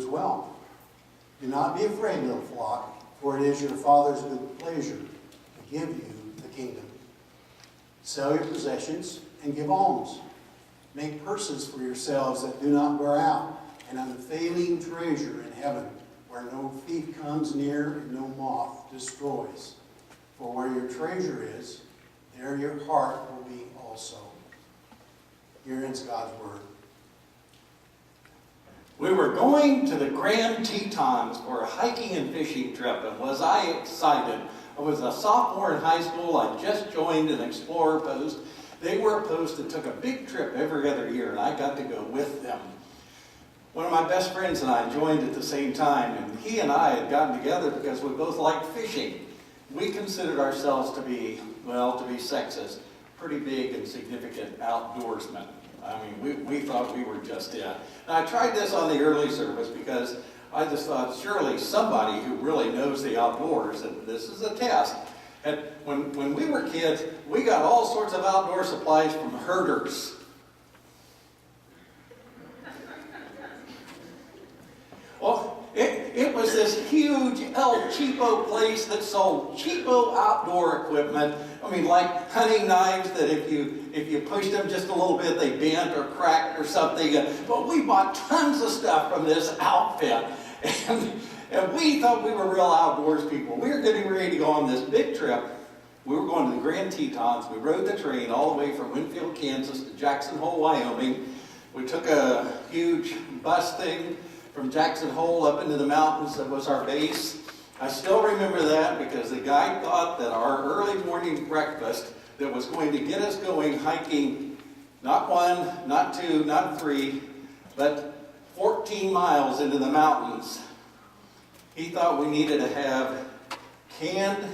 as well. Do not be afraid, little flock, for it is your Father's good pleasure to give you the kingdom. Sell your possessions and give alms. Make purses for yourselves that do not wear out, an unfailing treasure in heaven, where no thief comes near and no moth destroys. For where your treasure is, there your heart will be also. Here ends God's word. We were going to the Grand Tetons for a hiking and fishing trip, and was I excited. I was a sophomore in high school. I just joined an Explorer post. They were a post that took a big trip every other year, and I got to go with them. One of my best friends and I joined at the same time, and he and I had gotten together because we both liked fishing. We considered ourselves to be sexist, pretty big and significant outdoorsmen. I mean, we thought we were just it. Now, I tried this on the early service because I just thought, surely somebody who really knows the outdoors, and this is a test. And when we were kids, we got all sorts of outdoor supplies from herders. Well, it was this huge El Cheapo place that sold cheapo outdoor equipment. I mean, like hunting knives that if you pushed them just a little bit, they bent or cracked or something. But we bought tons of stuff from this outfit. And we thought we were real outdoors people. We were getting ready to go on this big trip. We were going to the Grand Tetons. We rode the train all the way from Winfield, Kansas to Jackson Hole, Wyoming. We took a huge bus thing from Jackson Hole up into the mountains. That was our base. I still remember that because the guy thought that our early morning breakfast that was going to get us going hiking, not 1, not 2, not 3, but 14 miles into the mountains, he thought we needed to have canned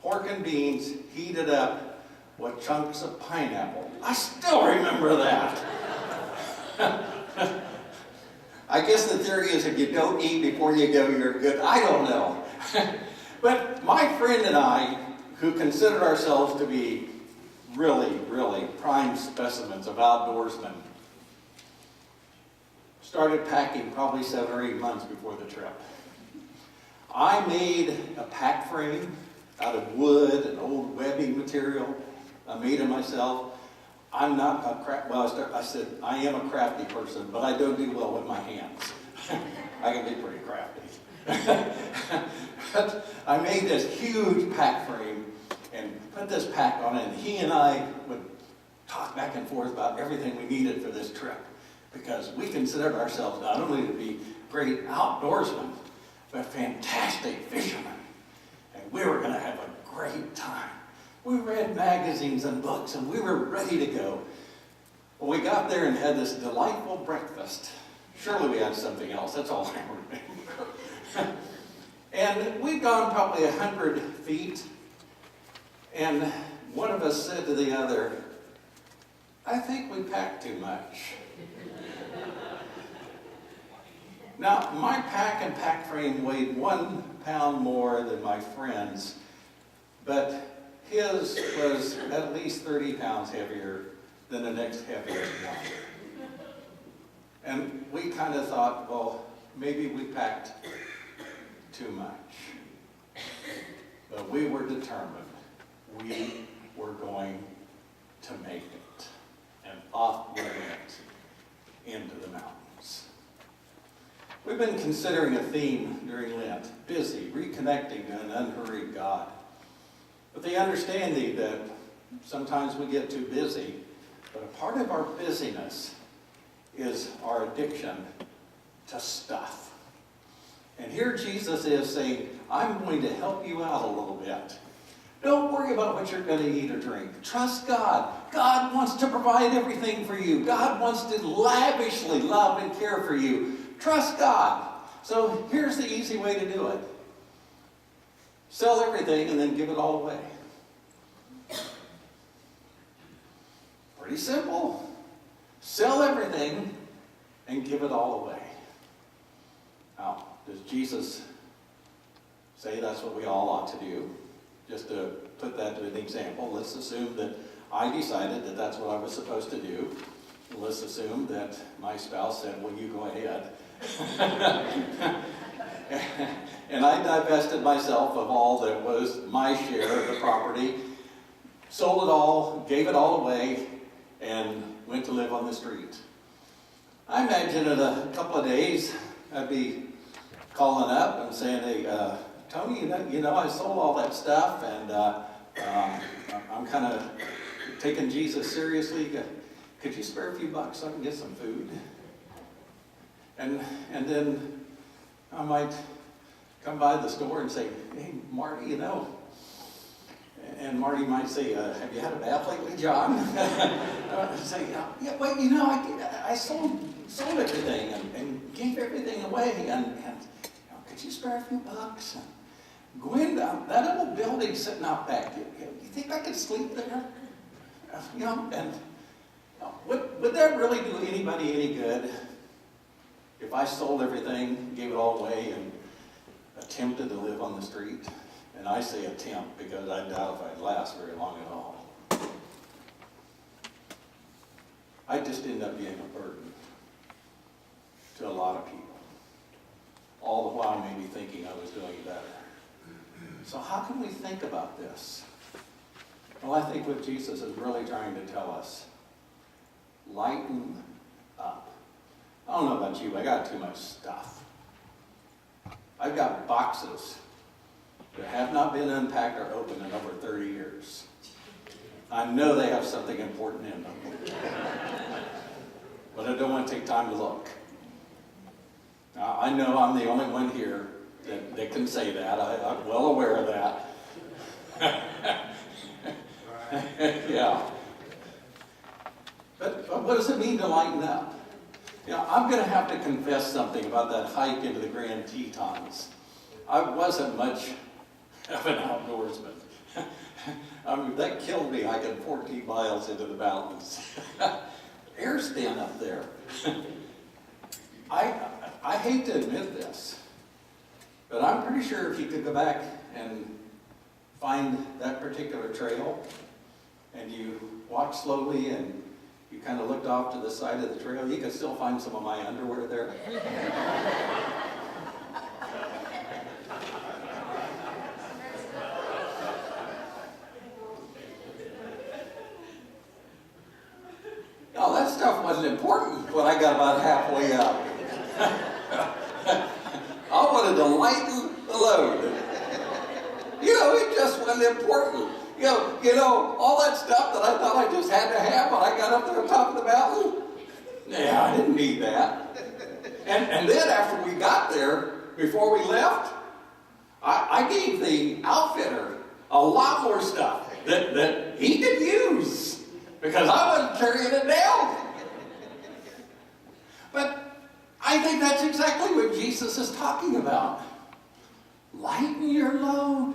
pork and beans heated up with chunks of pineapple. I still remember that. I guess the theory is if you don't eat before you go, you're good. I don't know. But my friend and I, who considered ourselves to be really, really prime specimens of outdoorsmen, started packing probably 7 or 8 months before the trip. I made a pack frame out of wood and old webbing material. I made it myself. I'm not a I said I am a crafty person, but I don't do well with my hands. I can be pretty crafty. But I made this huge pack frame and put this pack on it, and he and I would talk back and forth about everything we needed for this trip, because we considered ourselves not only to be great outdoorsmen, but fantastic fishermen. And we were going to have a great time. We read magazines and books, and we were ready to go. Well, we got there and had this delightful breakfast. Surely we had something else. That's all I remember. And we'd gone probably 100 feet, and one of us said to the other, "I think we packed too much." Now, my pack and pack frame weighed 1 pound more than my friend's, but his was at least 30 pounds heavier than the next heaviest one. And we kind of thought, well, maybe we packed too much. But we were determined. We were going to make it. And off we went into the mountains. We've been considering a theme during Lent: busy, reconnecting to an unhurried God. With the understanding that sometimes we get too busy, but a part of our busyness is our addiction to stuff. And here Jesus is saying, I'm going to help you out a little bit. Don't worry about what you're going to eat or drink. Trust God. God wants to provide everything for you. God wants to lavishly love and care for you. Trust God. So here's the easy way to do it. Sell everything and then give it all away. Pretty simple. Sell everything and give it all away. Now, does Jesus say that's what we all ought to do? Just to put that to an example, let's assume that I decided that that's what I was supposed to do. Let's assume that my spouse said, well, you go ahead. And I divested myself of all that was my share of the property, sold it all, gave it all away, and went to live on the street. I imagine in a couple of days, I'd be calling up and saying, hey, Tony, you know, I sold all that stuff, and I'm kind of taking Jesus seriously. Could you spare a few bucks so I can get some food? And then I might come by the store and say, hey, Marty, you know. And Marty might say, have you had a bath lately, John? I'd say, yeah, well, you know, I sold everything and gave everything away. And you know, could you spare a few bucks? Gwen, that old building sitting out back, you think I could sleep there? You know, and would that really do anybody any good if I sold everything, gave it all away, and attempted to live on the street? And I say attempt because I doubt if I'd last very long at all. I'd just end up being a burden to a lot of people, all the while maybe thinking I was doing better. So how can we think about this? Well, I think what Jesus is really trying to tell us, lighten up. I don't know about you, I got too much stuff. I've got boxes that have not been unpacked or opened in over 30 years. I know they have something important in them, but I don't want to take time to look. Now, I know I'm the only one here that can say that. I'm well aware of that. Yeah. But what does it mean to lighten up? You know, I'm going to have to confess something about that hike into the Grand Tetons. I wasn't much of an outdoorsman. I mean, that killed me hiking 14 miles into the mountains. Air's thin up there. I hate to admit this, but I'm pretty sure if you could go back and find that particular trail, and you walked slowly and you kind of looked off to the side of the trail, you could still find some of my underwear there. No, that stuff wasn't important when I got about halfway up. I wanted to lighten the load. You know, it just wasn't important. You know, all that stuff that I thought I just had to have when I got up to the top of the mountain, yeah, I didn't need that. And then after we got there, before we left, I gave the outfitter a lot more stuff that he could use because I wasn't carrying it down. But I think that's exactly what Jesus is talking about. Lighten your load.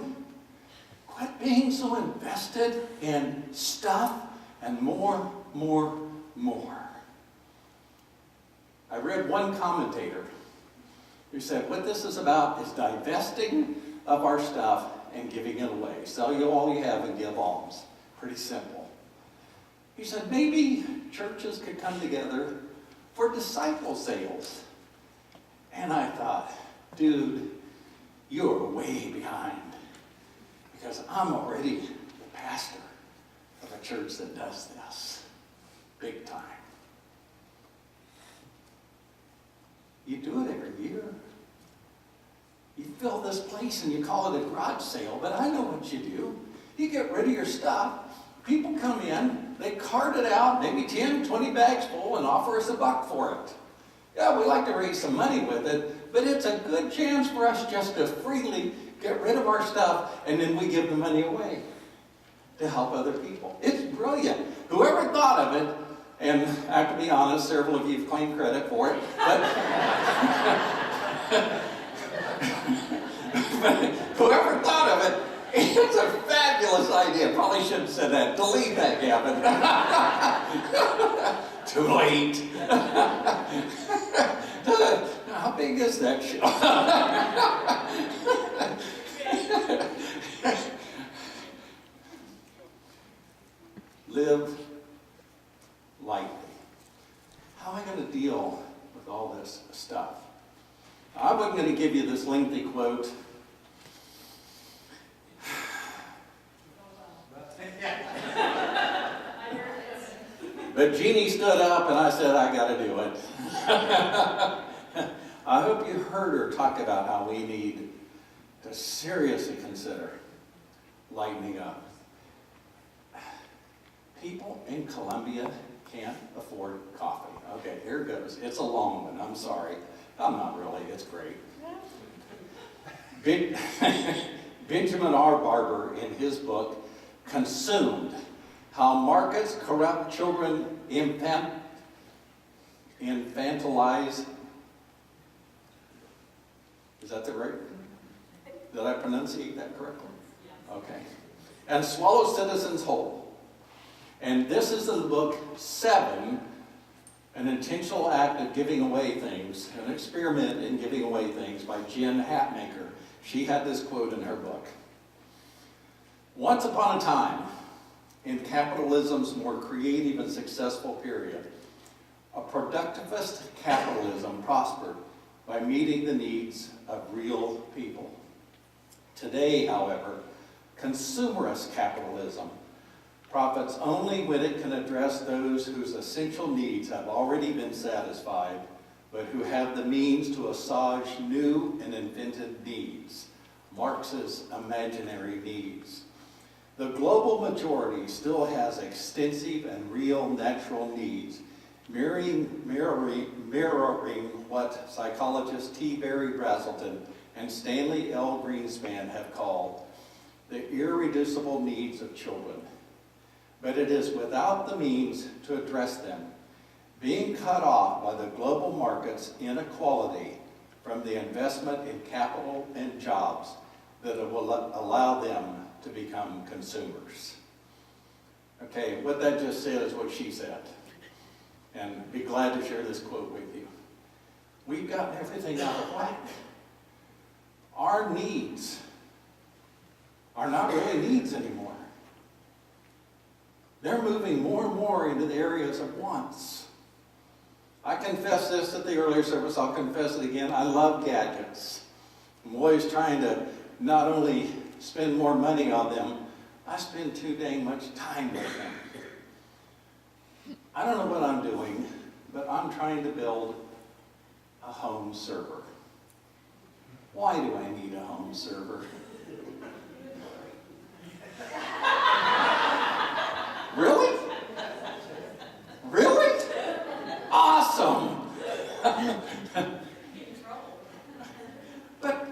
Quit being so invested in stuff and more. I read one commentator who said what this is about is divesting of our stuff and giving it away. Sell you all you have and give alms. Pretty simple. He said maybe churches could come together for disciple sales. And I thought, dude, you're way behind. Because I'm already the pastor of a church that does this. Big time. You do it every year. You fill this place and you call it a garage sale, but I know what you do. You get rid of your stuff. People come in, they cart it out, maybe 10, 20 bags full, and offer us $1 for it. Yeah, we like to raise some money with it, but it's a good chance for us just to freely get rid of our stuff, and then we give the money away to help other people. It's brilliant. Whoever thought of it, and I have to be honest, several of you have claimed credit for it, but whoever thought of it, it's a fabulous idea. Probably shouldn't have said that. Delete that, Gavin. Too late. How big is that show? Live lightly. How am I going to deal with all this stuff? I wasn't going to give you this lengthy quote. But Jeannie stood up and I said, I got to do it. I hope you heard her talk about how we need to seriously consider lightening up. People in Columbia can't afford coffee. Okay, here goes. It's a long one. I'm sorry. I'm not really. It's great. Benjamin R. Barber, in his book, Consumed, How Markets Corrupt Children Infantilize. Is that the right? Did I pronunciate that correctly? Okay. And swallow citizens whole. And this is in the book 7, An Intentional Act of Giving Away Things, an experiment in giving away things by Jen Hatmaker. She had this quote in her book. Once upon a time, in capitalism's more creative and successful period, a productivist capitalism prospered by meeting the needs of real people. Today, however, consumerist capitalism profits only when it can address those whose essential needs have already been satisfied, but who have the means to assuage new and invented needs, Marx's imaginary needs. The global majority still has extensive and real natural needs, mirroring what psychologists T. Barry Brazelton and Stanley L. Greenspan have called the irreducible needs of children. But it is without the means to address them, being cut off by the global market's inequality from the investment in capital and jobs that it will allow them to become consumers. Okay, what that just said is what she said. And be glad to share this quote with you. We've gotten everything out of whack. Our needs are not really needs anymore. They're moving more and more into the areas of wants. I confessed this at the earlier service. I'll confess it again. I love gadgets. I'm always trying to not only spend more money on them, I spend too dang much time with them. I don't know what I'm doing, but I'm trying to build a home server. Why do I need a home server? Really? Really? Awesome! But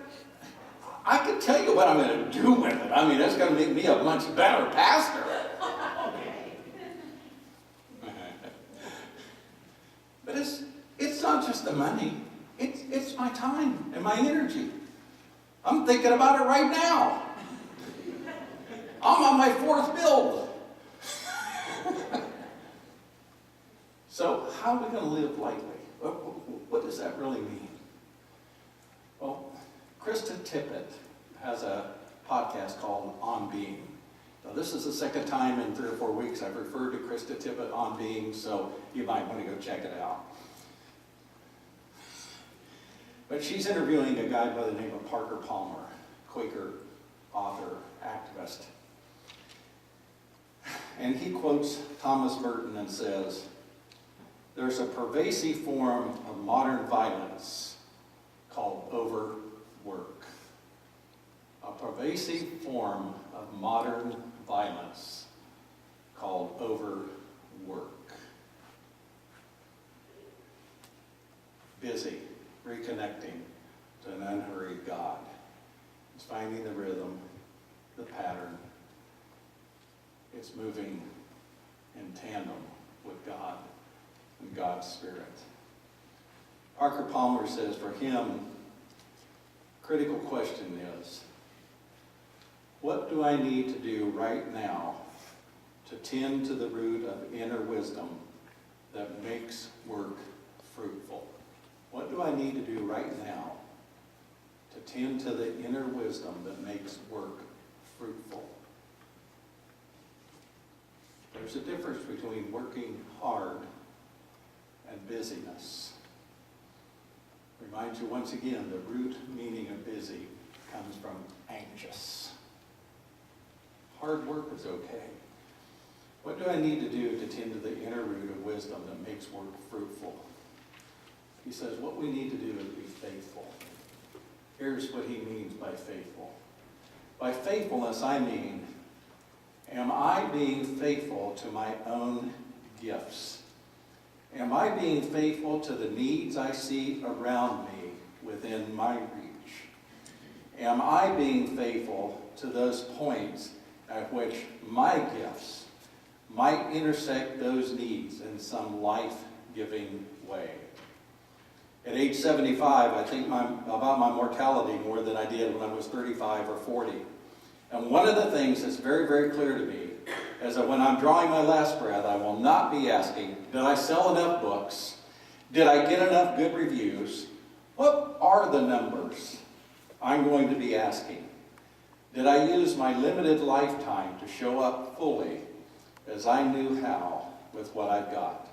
I can tell you what I'm going to do with it. I mean, that's going to make me a much better pastor. But it's not just the money. It's my time and my energy. I'm thinking about it right now. I'm on my 4th build. So how are we going to live lightly? What does that really mean? Well, Krista Tippett has a podcast called On Being. Now, this is the second time in 3 or 4 weeks I've referred to Krista Tippett On Being, so you might want to go check it out. But she's interviewing a guy by the name of Parker Palmer, Quaker author, activist. And he quotes Thomas Merton and says, "There's a pervasive form of modern violence called overwork." A pervasive form of modern violence called overwork. Busy, reconnecting to an unhurried God. It's finding the rhythm, the pattern. It's moving in tandem with God and God's Spirit. Parker Palmer says for him, critical question is, what do I need to do right now to tend to the root of inner wisdom that makes work fruitful? What do I need to do right now to tend to the inner wisdom that makes work fruitful? There's a difference between working hard and busyness. Remind you once again, the root meaning of busy comes from anxious. Hard work is okay. What do I need to do to tend to the inner root of wisdom that makes work fruitful? He says what we need to do is be faithful. Here's what he means by faithful. By faithfulness, I mean, am I being faithful to my own gifts? Am I being faithful to the needs I see around me within my reach? Am I being faithful to those points at which my gifts might intersect those needs in some life-giving way? At age 75, I think about my mortality more than I did when I was 35 or 40. And one of the things that's very, very clear to me is that when I'm drawing my last breath, I will not be asking, did I sell enough books? Did I get enough good reviews? What are the numbers? I'm going to be asking, did I use my limited lifetime to show up fully as I knew how with what I've got?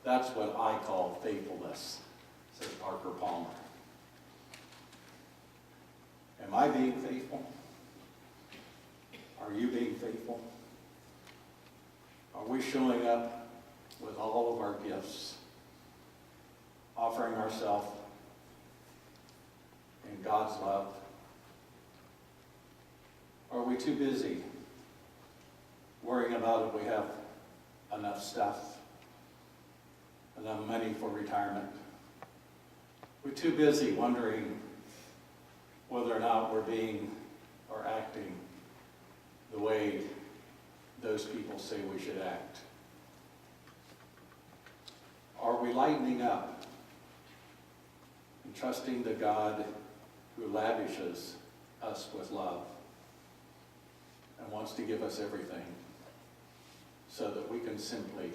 That's what I call faithfulness, says Parker Palmer. Am I being faithful? Are you being faithful? Are we showing up with all of our gifts, offering ourselves in God's love? Are we too busy worrying about if we have enough stuff, enough money for retirement? We're too busy wondering whether or not we're being or acting the way those people say we should act. Are we lightening up and trusting the God who lavishes us with love and wants to give us everything so that we can simply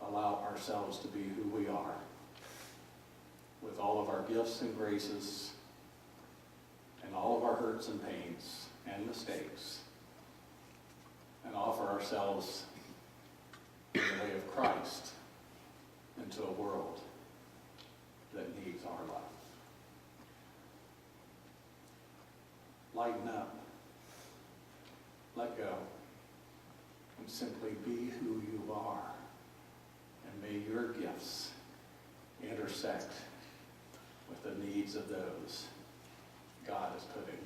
allow ourselves to be who we are with all of our gifts and graces and all of our hurts and pains and mistakes, and offer ourselves in the way of Christ into a world that needs our love? Lighten up, let go, and simply be who you are, and may your gifts intersect with the needs of those God has put in